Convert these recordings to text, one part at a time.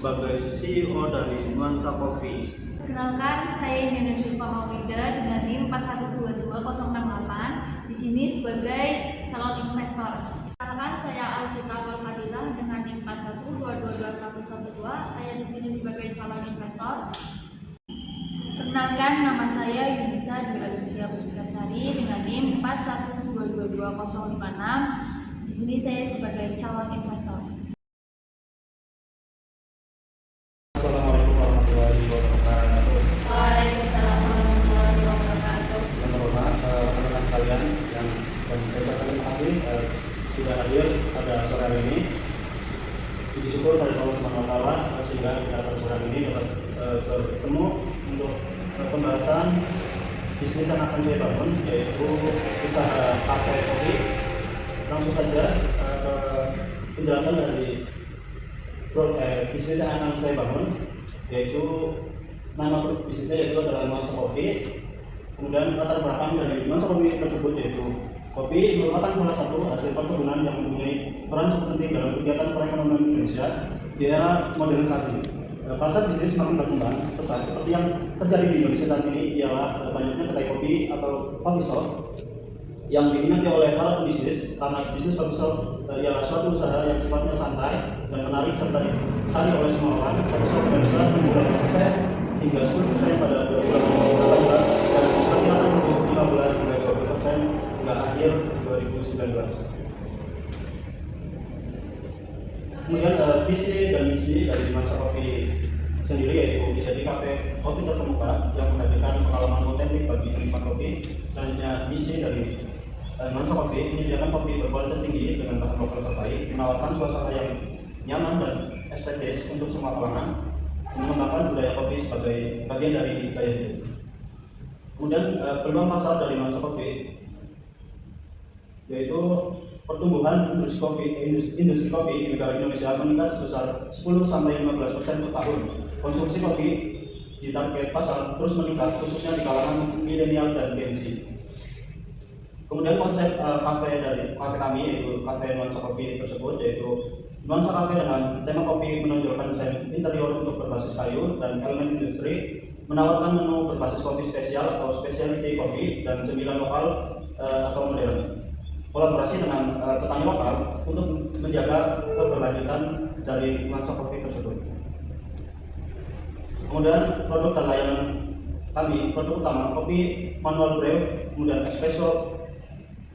sebagai CEO dari Nuansa Coffee. Perkenalkan, saya Nina Sulfa Maulida dengan NIM 4122068 di sini sebagai calon investor. Perkenalkan, saya Alvita Walfadilah dengan NIM 4122212. Saya di sini sebagai calon investor. Perkenalkan, nama saya Yunisa Dwi Alicia Puspitasari dengan NIM 4122056. Di sini saya sebagai calon investor. Assalamualaikum warahmatullahi wabarakatuh. Waalaikumsalam warahmatullahi wabarakatuh. Yang terhormat rekan-rekan sekalian yang saya ucapkan terima kasih sudah hadir pada sore hari ini. Puji syukur pada Allah Subhanahu wa taala sehingga kita pada sore hari ini dapat bertemu untuk pembahasan bisnis yang akan saya bangun, yaitu usaha kafe kopi. Langsung saja penjelasan dari bisnis yang akan saya bangun, yaitu nama bisnisnya yaitu adalah Nuansa Coffee. Kemudian latar belakang dari Nuansa Coffee tersebut yaitu kopi merupakan salah satu hasil perkebunan yang mempunyai peran cukup penting dalam kegiatan perekonomian Indonesia di era modern saat ini. Pasar bisnis semakin berkembang pesat seperti yang terjadi di Indonesia saat ini ialah banyaknya kedai kopi atau coffee shop yang diminati oleh para pebisnis, karena bisnis coffee shop ialah suatu usaha yang sifatnya santai dan menarik serta dicari oleh semua orang. Coffee shop Indonesia tumbuh dari 10% hingga 10% pada 2018 dan diperkirakan untuk 15 hingga 20% hingga akhir 2019. Kemudian visi dan misi dari Nuansa Coffee sendiri yaitu menjadi kafe kopi terkemuka yang menghadirkan pengalaman otentik bagi penikmat kopi. Selanjutnya misi dari Nuansa Coffee menyediakan kopi berkualitas tinggi dengan bahan lokal terbaik, menawarkan suasana yang nyaman dan estetis untuk semua kalangan, mengembangkan budaya kopi sebagai bagian dari gaya hidup. Kemudian peluang pasar dari Nuansa Coffee yaitu pertumbuhan industri kopi di negara Indonesia meningkat sebesar 10-15% per tahun. Konsumsi kopi di target pasar terus meningkat, khususnya di kalangan milenial dan Gen Z. Kemudian konsep kafe kami yaitu kafe Nuansa Coffee tersebut yaitu Nuansa Cafe dengan tema kopi menonjolkan desain interior untuk berbasis kayu dan elemen industri, menawarkan menu berbasis kopi spesial atau specialty kopi dan cemilan lokal atau modern. Kolaborasi dengan petani lokal untuk menjaga keberlanjutan dari Nuansa Coffee tersebut. Kemudian produk dan layanan kami, produk utama kopi manual brew, kemudian espresso,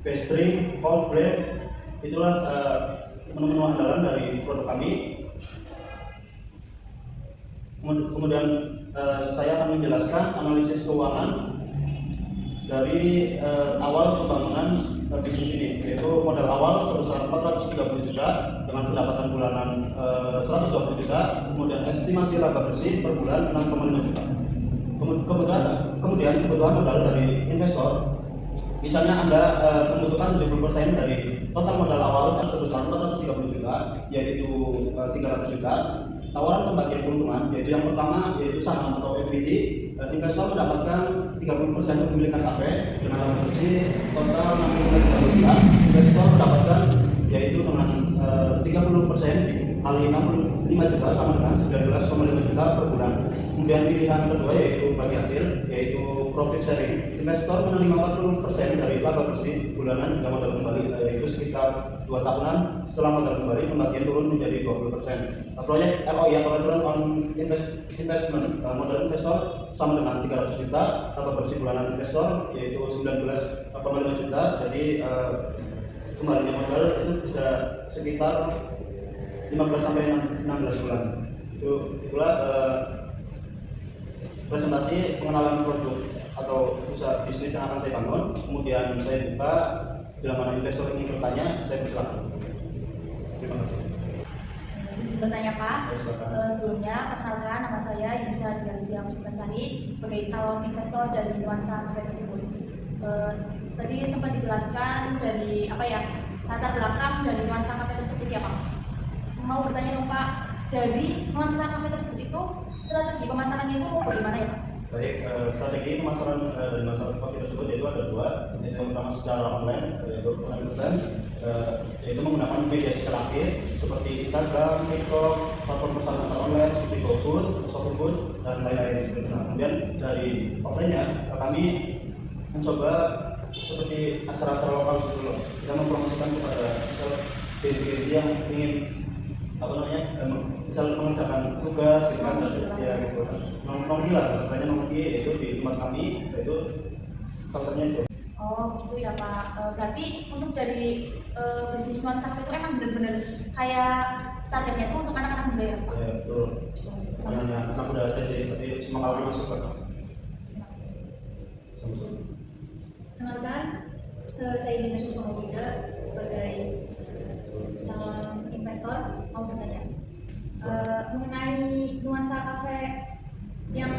pastry, cold brew, itulah menu-menu andalan dari produk kami. Kemudian saya akan menjelaskan analisis keuangan dari awal pembangunan bisnis ini, yaitu modal awal sebesar 430 juta dengan pendapatan bulanan 120 juta, kemudian estimasi laba bersih per bulan 6,5 juta. Kemudian kebutuhan modal dari investor, misalnya Anda membutuhkan 70% dari total modal awal yang sebesar 430 juta, yaitu 300 juta. Tawaran pembagian keuntungan, yaitu yang pertama yaitu saham atau equity. Investor mendapatkan 30% kepemilikan kafe dengan laba bersih total 65 juta. Investor mendapatkan yaitu dengan 30% kali 65 juta sama dengan 19,5 juta per bulan. Kemudian pilihan kedua yaitu bagi hasil, yaitu profit sharing. Investor menerima 40% dari laba bersih bulanan hingga modal kembali, yaitu sekitar 2 tahunan. Setelah modal kembali, pembagian turun menjadi 20%. Proyek ROI atau Return on Investment, modal investor sama dengan 300 juta, laba bersih bulanan investor yaitu 19,5 juta. Jadi kembalinya modal itu bisa sekitar 15-16 bulan. Itulah presentasi pengenalan produk atau usaha bisnis yang akan saya bangun. Kemudian saya buka, bila mana investor ingin bertanya, saya persilakan. Terima kasih. Bisa bertanya Pak. Sebelumnya perkenalkan, nama saya Yunisa Dwi Alicia Puspitasari sebagai calon investor dari Nuansa Cafe tersebut. Tadi sempat dijelaskan dari latar belakang dari Nuansa Cafe tersebut ya Pak. Mau bertanya dong Pak, dari Nuansa Cafe tersebut itu strategi pemasarannya itu bagaimana ya Pak? Baik, strategi pemasaran dari Nuansa Coffee tersebut yaitu ada dua. Yang pertama secara online, yaitu online presence, yaitu menggunakan media sosial aktif seperti Instagram, TikTok, platform pesan antar online tersebut dan lain-lain seperti itu. Kemudian dari offline-nya kami mencoba seperti acara-acara lokal gitu loh. Kita mempromosikan kepada misal diri yang ingin misal mengerjakan tugas gitu kan, ya gitu. Nongki lah, sebenarnya nongki itu di tempat kami itu salah satunya itu. Oh gitu ya Pak. Berarti untuk dari bisnis nuansa itu emang benar-benar kayak targetnya tuh untuk anak-anak muda ya Pak? Ya betul. Karena anak muda aja sih, tapi semua kalangan masuk kan. Kenalkan, saya Dina Susomobiga sebagai calon investor mau bertanya mengenai nuansa kafe yang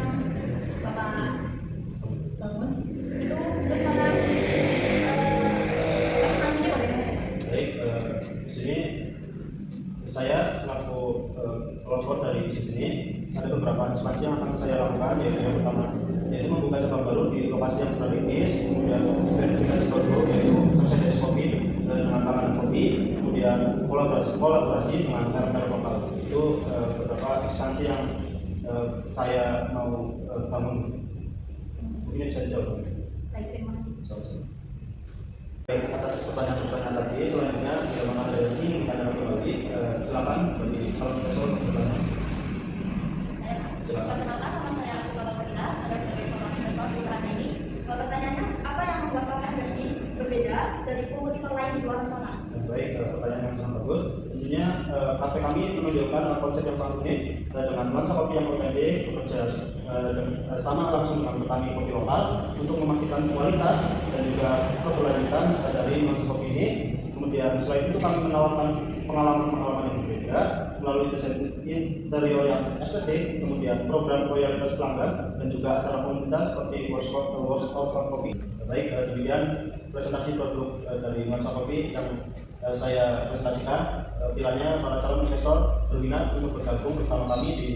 Bapak bangun itu rencana ekspansinya bagaimana? Baik, di sini saya selaku pelopor dari bisnis ini ada beberapa ekspansi yang akan saya lakukan, yaitu yang pertama yaitu membuka cabang baru di lokasi yang strategis, kemudian verifikasi produk yaitu proses kopi dengan panganan kopi, kemudian kolaborasi dengan merek-merek lokal. Itu beberapa ekspansi yang saya mau bangun. Mungkin bisa dijawab. Baik, terima kasih. Atas pertanyaan-pertanyaan tadi, selanjutnya bila mana ada yang ingin bertanya lagi, silakan bagi kalau profesor bertanya. Saya perkenalkan, nama saya Bapak Perdita, saya sebagai calon investor di usaha ini. Pertanyaannya, apa yang membuat Bapak jadi berbeda dari kompetitor lain di luar sana? Baik, pertanyaan yang sangat bagus. Tentunya kafe kami menunjukkan konsep yang sangat unik dengan nuansa kopi yang otentik, bekerja sama langsung dengan petani kopi lokal untuk memastikan kualitas dan juga keberlanjutan dari nuansa kopi ini. Kemudian selain itu kami menawarkan pengalaman-pengalaman yang berbeda melalui desain interior yang estetik, kemudian program loyalitas pelanggan dan juga acara komunitas seperti workshop kopi. Baik, demikian presentasi produk dari nuansa kopi yang saya presentasikan. Kiranya para calon investor berminat untuk bergabung bersama kami di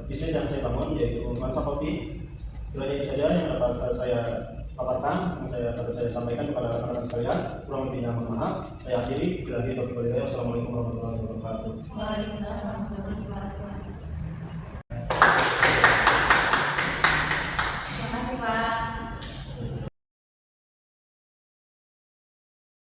bisnis yang saya bangun, yaitu nuansa kopi. Kiranya itu saja yang dapat saya paparkan, yang dapat saya sampaikan kepada rekan-rekan sekalian. Kurang lebihnya mohon maaf. Saya akhiri. Assalamualaikum warahmatullahi wabarakatuh. Waalaikumsalam warahmatullahi wabarakatuh.